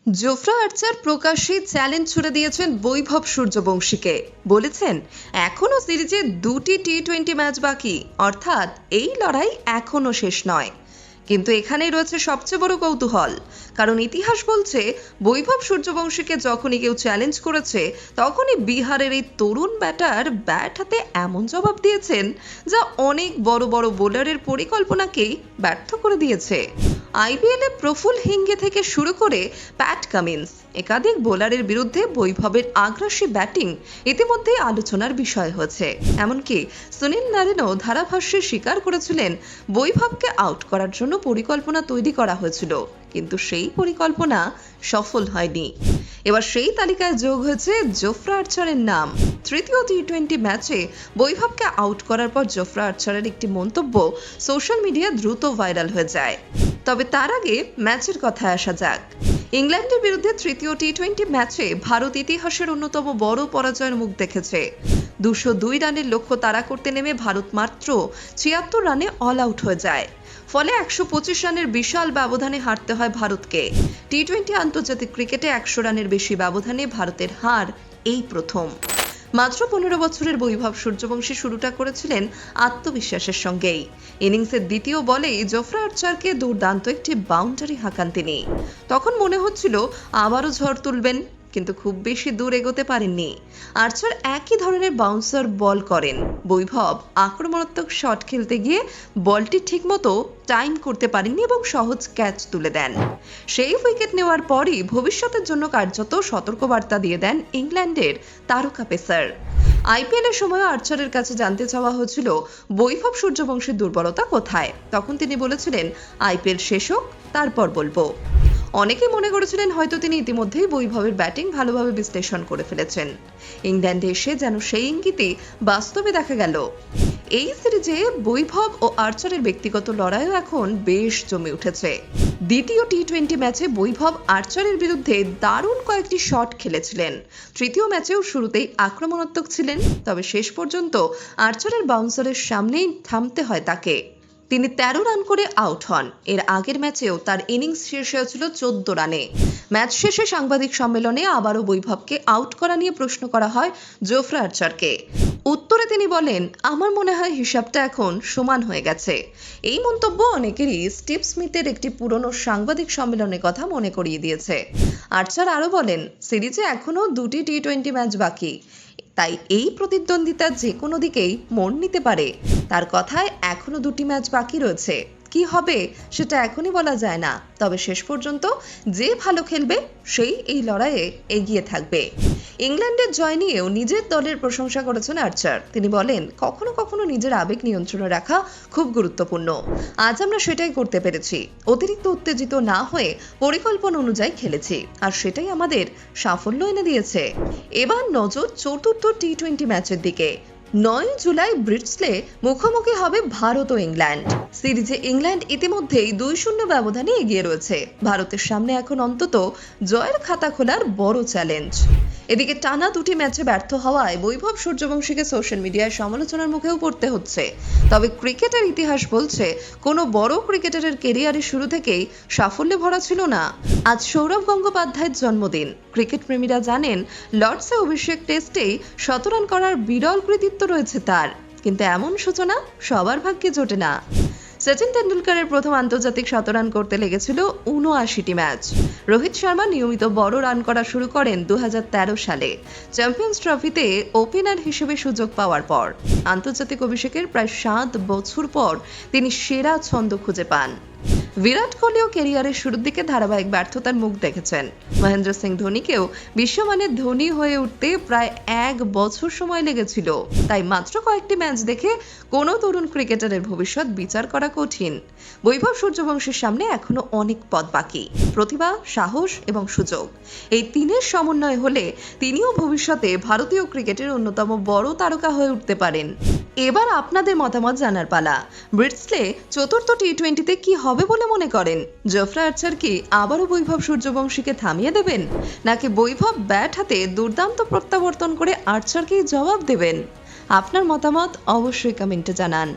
জোফরা আর্চার প্রকাশ্যে চ্যালেঞ্জ ছুড়ে দিয়েছেন বৈভব সূর্যবংশীকে। বলেছেন এখনও সিরিজে 2টি টি-20 ম্যাচ বাকি, অর্থাৎ এই লড়াই এখনও শেষ নয়। কিন্তু এখানেই রয়েছে সবচেয়ে বড় কৌতূহল, কারণ ইতিহাস বলছে বৈভব সূর্যবংশীকে যখনই কেউ চ্যালেঞ্জ করেছে তখনই বিহারের এই তরুণ ব্যাটার ব্যাট হাতে এমন জবাব দিয়েছেন যা অনেক বড় বড় বোলারের পরিকল্পনাকেই ব্যর্থ করে দিয়েছে। আইপিএলে প্রফুল হিঙ্গে থেকে শুরু করে প্যাট কামিন্স একাধিক বোলারের বিরুদ্ধে বৈভবের আগ্রাসী ব্যাটিং ইতিমধ্যেই আলোচনার বিষয় হয়েছে। এমনকি সুনীল নারিনও ধারাভাষ্যে স্বীকার করেছিলেন বৈভবকে আউট করার জন্য পরিকল্পনা তৈরি করা হয়েছিল, কিন্তু সেই পরিকল্পনা সফল হয়নি। এবার সেই তালিকায় যোগ হয়েছে জোফরা আর্চারের নাম। তৃতীয় টি-20 ম্যাচে বৈভবকে আউট করার পর জোফরা আর্চারের একটি মন্তব্য সোশ্যাল মিডিয়া দ্রুত ভাইরাল হয়ে যায়। তবে তার আগে ম্যাচের কথায় আসা যাক। ইংল্যান্ডের বিরুদ্ধে তৃতীয় টি-20 ম্যাচে ভারত ইতিহাসের অন্যতম বড় পরাজয়ের মুখ দেখেছে। 202 রানের লক্ষ্য তাড়া করতে নেমে ভারত মাত্র 76 রানে অল আউট হয়ে যায়। ফলে 125 রানের বিশাল ব্যবধানে হারতে হয় ভারতকে। টি-20 আন্তর্জাতিক ক্রিকেটে 100 রানের বেশি ব্যবধানে ভারতের হার এই প্রথম। মাত্র 15 বছরের বৈভব সূর্যবংশী শুরুটা করেছিলেন আত্মবিশ্বাসের সঙ্গেই। ইনিংসের দ্বিতীয় বলেই জোফরা আর্চারকে দুর্দান্ত একটি বাউন্ডারি হাঁকান তিনি। তখন মনে হচ্ছিল আবারও ঝড় তুলবেন, কিন্তু খুব বেশি দূর এগোতে পারেননি। আর্চার একই ধরনের বাউন্সার বল করেন। বৈভব আক্রমণাত্মক শট খেলতে গিয়ে বলটি ঠিকমতো টাইম করতে পারেননি এবং সহজ ক্যাচ তুলে দেন। সেই উইকেট নেওয়ার পরই ভবিষ্যতের জন্য কার্যত সতর্কবার্তা দিয়ে দেন ইংল্যান্ডের তারকা পেসার। আইপিএলের সময় আর্চারের কাছে জানতে চাওয়া হয়েছিল বৈভব সূর্যবংশীর দুর্বলতা কোথায়। তখন তিনি বলেছিলেন, আইপিএল শেষ হোক তারপর বলবো। অনেকে মনে করেছিলেন হয়তো তিনি ইতিমধ্যেই বৈভবের ব্যাটিং ভালোভাবে বিশ্লেষণ করে ফেলেছেন। ইংল্যান্ডে এসে যেন সেই ইঙ্গিতই বাস্তবে দেখা গেল। এই সিরিজে বৈভব ও আর্চারের ব্যক্তিগত লড়াইও এখন বেশ জমে উঠেছে। দ্বিতীয় টি-20 ম্যাচে বৈভব আর্চারের বিরুদ্ধে দারুণ কয়েকটি শট খেলেছিলেন। তৃতীয় ম্যাচেও শুরুতেই আক্রমণাত্মক ছিলেন, তবে শেষ পর্যন্ত আর্চারের বাউন্সারের সামনেই থামতে হয় তাকে। তিনি 13 রান করে আউট হন। এর আগের ম্যাচেও তার ইনিংস শেষ হয়েছিল 14 রানে। ম্যাচ শেষে সাংবাদিক সম্মেলনে আবারও বৈভবকে আউট করা নিয়ে প্রশ্ন করা হয় জোফরা আর্চারকে। উত্তরে তিনি বলেন, আমার মনে হয় হিসাবটা এখন সমান হয়ে গেছে। এই মন্তব্য অনেকেরই স্টিভ স্মিথের একটি পুরনো সাংবাদিক সম্মেলনের কথা মনে করিয়ে দিয়েছে। আর্চার আরও বলেন, সিরিজে এখনও 2টি টি-20 ম্যাচ বাকি, তাই এই প্রতিদ্বন্দ্বিতা যে কোনো দিকেই মোড় নিতে পারে। তার কথায় এখনো 2টি ম্যাচ বাকি রয়েছে, কি হবে সেটা এখনই বলা যায় না। তবে শেষ পর্যন্ত যে ভালো খেলবে সেই এই লড়াইয়ে এগিয়ে থাকবে। ইংল্যান্ডের জয় নিয়েও নিজের দলের প্রশংসা করেছেন আর্চার। তিনি বলেন, কখনো কখনো নিজের আবেগ নিয়ন্ত্রণে রাখা খুব গুরুত্বপূর্ণ। আজ আমরা সেটাই করতে পেরেছি। অতিরিক্ত উত্তেজিত না হয়ে পরিকল্পনা অনুযায়ী খেলেছি, আর সেটাই আমাদের সাফল্য এনে দিয়েছে। এবার নজর চতুর্থ টি-20 ম্যাচের দিকে। 9 জুলাই ব্রিডসলে মুখোমুখি হবে ভারত ও ইংল্যান্ড। সিরিজে ইংল্যান্ড ইতিমধ্যেই 2-0 ব্যবধানে এগিয়ে রয়েছে। ভারতের সামনে এখন অন্তত জয়ের খাতা খোলার বড় চ্যালেঞ্জ। এদিকে টানা 2টি ম্যাচে ব্যর্থ হওয়ায় বৈভব সূর্যবংশীকে সোশ্যাল মিডিয়ায় সমালোচনার মুখেও পড়তে হচ্ছে। তবে ক্রিকেটের ইতিহাস বলছে কোনো বড় ক্রিকেটারের কেরিয়ারের শুরু থেকেই সাফল্যে ভরা ছিল না। আজ সৌরভ গঙ্গোপাধ্যায়ের জন্মদিন। ক্রিকেট প্রেমীরা জানেন লর্ডসে অভিষেক টেস্টেই 100 রান করার বিরল কৃতিত্ব রয়েছে তার, কিন্তু এমন সূচনা সবার ভাগ্যে জোটে না। সচিন তেন্ডুলকরের প্রথম আন্তর্জাতিক 100 রান করতে লেগেছিল 79টি ম্যাচ। রোহিত শর্মা নিয়মিত বড় রান করা শুরু করেন 2013 সালে চ্যাম্পিয়ন্স ট্রফিতে ওপেনার হিসেবে সুযোগ পাওয়ার পর। আন্তর্জাতিক অভিষেকের প্রায় 7 বছর পর তিনি সেরা ছন্দ খুঁজে পান। বিরাট কোহলিও ক্যারিয়ারের শুরুর দিকে ধারাবাহিক ব্যর্থতার মুখ দেখেছেন। মহেন্দ্র সিং ধোনিকেও বিশ্বমানের ধোনি হয়ে উঠতে প্রায় 1 বছর সময় লেগেছিল। তাই মাত্র কয়েকটি ম্যাচ দেখে কোনো তরুণ ক্রিকেটারের ভবিষ্যৎ বিচার করা কঠিন। বৈভব সূর্যবংশীর সামনে এখনো অনেক পথ বাকি। প্রতিভা, সাহস এবং সুযোগ, এই তিনের সমন্বয় হলে তিনিও ভবিষ্যতে ভারতীয় ক্রিকেটের অন্যতম বড় তারকা হয়ে উঠতে পারেন। এবার আপনাদের মতামত জানার পালা। ব্রিডসলে চতুর্থ টি-20তে কি হবে বলে মনে করেন? জোফরা আর্চার কি আবারও বৈভব সূর্যবংশীকে থামিয়ে দেবেন, নাকি বৈভব ব্যাট হাতে দুর্দান্ত প্রত্যাবর্তন করে আর্চারকেই জবাব দেবেন? আপনার মতামত অবশ্যই কমেন্টে জানান।